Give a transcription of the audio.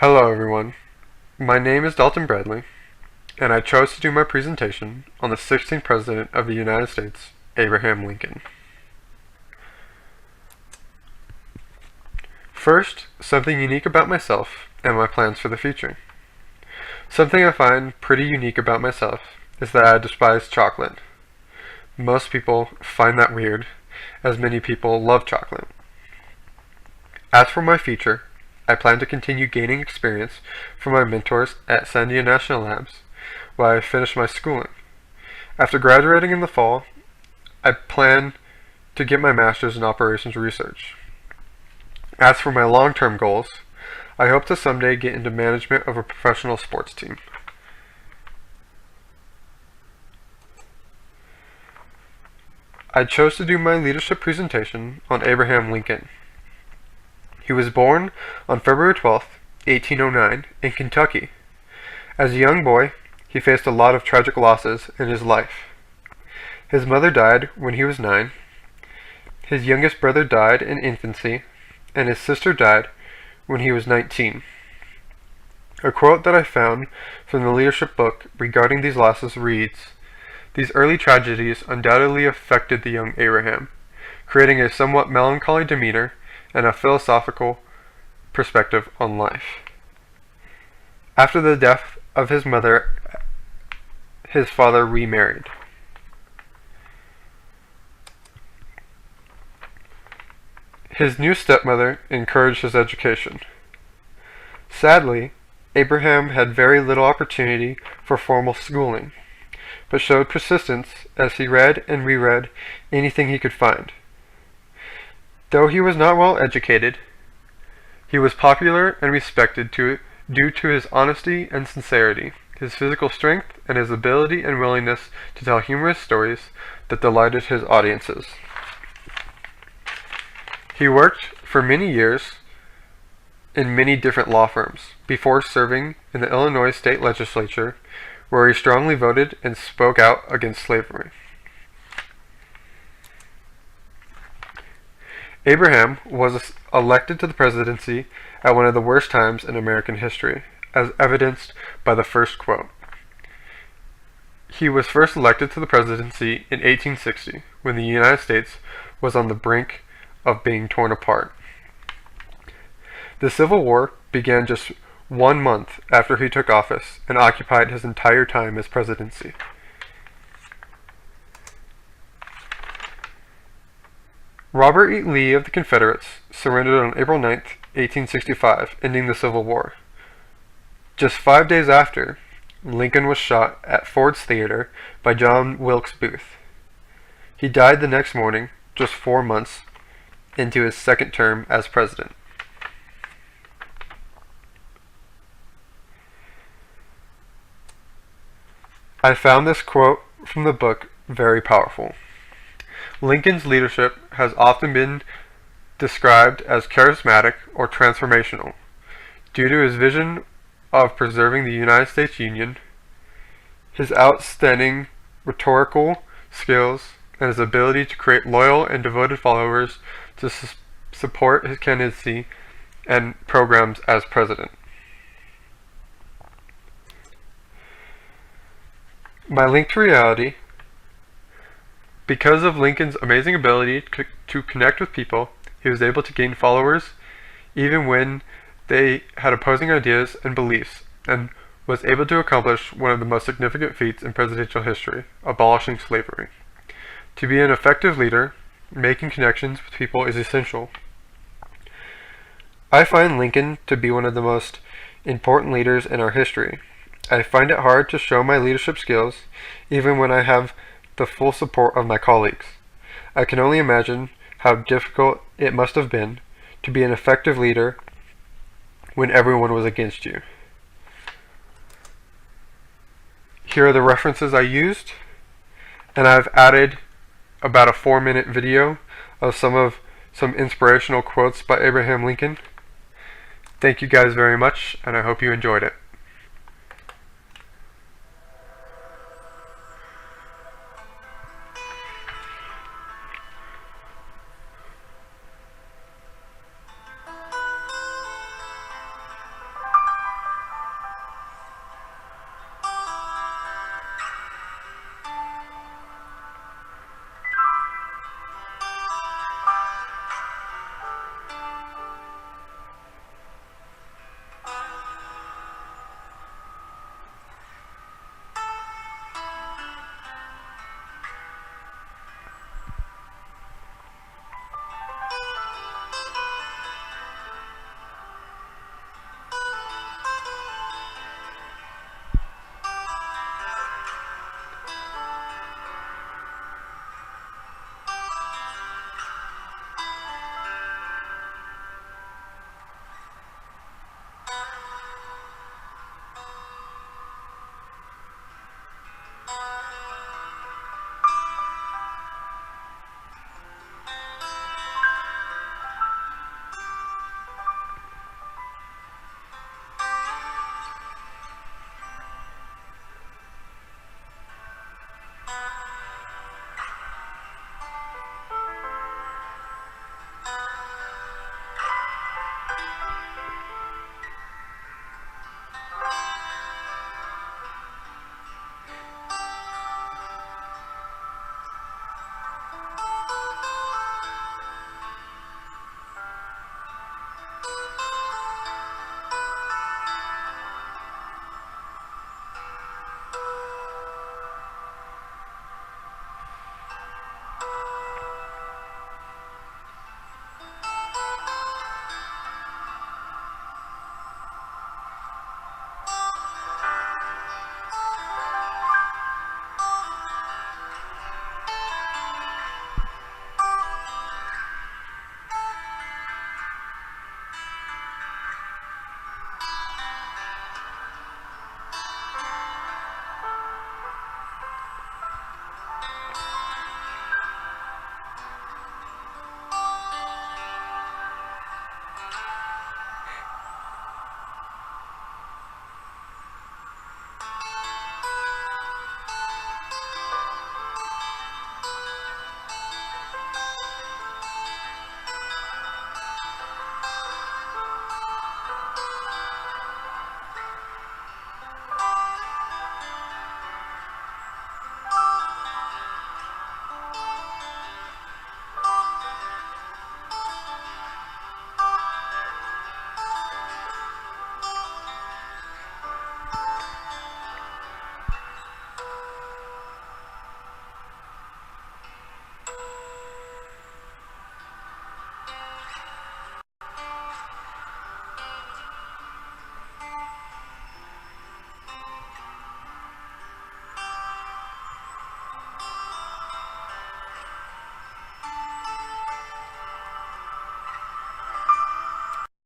Hello everyone, my name is Dalton Bradley, and I chose to do my presentation on the 16th President of the United States, Abraham Lincoln. First, something unique about myself and my plans for the future. Something I find pretty unique about myself is that I despise chocolate. Most people find that weird, as many people love chocolate. As for my future, I plan to continue gaining experience from my mentors at Sandia National Labs while I finish my schooling. After graduating in the fall, I plan to get my master's in operations research. As for my long-term goals, I hope to someday get into management of a professional sports team. I chose to do my leadership presentation on Abraham Lincoln. He was born on February 12, 1809, in Kentucky. As a young boy, he faced a lot of tragic losses in his life. His mother died when he was 9, his youngest brother died in infancy, and his sister died when he was 19. A quote that I found from the leadership book regarding these losses reads, "These early tragedies undoubtedly affected the young Abraham, creating a somewhat melancholy demeanor and a philosophical perspective on life." After the death of his mother, his father remarried. His new stepmother encouraged his education. Sadly, Abraham had very little opportunity for formal schooling, but showed persistence as he read and reread anything he could find. Though he was not well educated, he was popular and respected due to his honesty and sincerity, his physical strength, and his ability and willingness to tell humorous stories that delighted his audiences. He worked for many years in many different law firms before serving in the Illinois state legislature, where he strongly voted and spoke out against slavery. Abraham was elected to the presidency at one of the worst times in American history, as evidenced by the first quote. He was first elected to the presidency in 1860, when the United States was on the brink of being torn apart. The Civil War began just 1 month after he took office and occupied his entire time as presidency. Robert E. Lee of the Confederates surrendered on April 9, 1865, ending the Civil War. Just 5 days after, Lincoln was shot at Ford's Theater by John Wilkes Booth. He died the next morning, just 4 months into his second term as president. I found this quote from the book very powerful. Lincoln's leadership has often been described as charismatic or transformational, due to his vision of preserving the United States Union, his outstanding rhetorical skills, and his ability to create loyal and devoted followers to support his candidacy and programs as president. My link to reality: because of Lincoln's amazing ability to connect with people, he was able to gain followers even when they had opposing ideas and beliefs, and was able to accomplish one of the most significant feats in presidential history, abolishing slavery. To be an effective leader, making connections with people is essential. I find Lincoln to be one of the most important leaders in our history. I find it hard to show my leadership skills, even when I have the full support of my colleagues. I can only imagine how difficult it must have been to be an effective leader when everyone was against you. Here are the references I used, and I've added about a 4-minute video of some inspirational quotes by Abraham Lincoln. Thank you guys very much, and I hope you enjoyed it.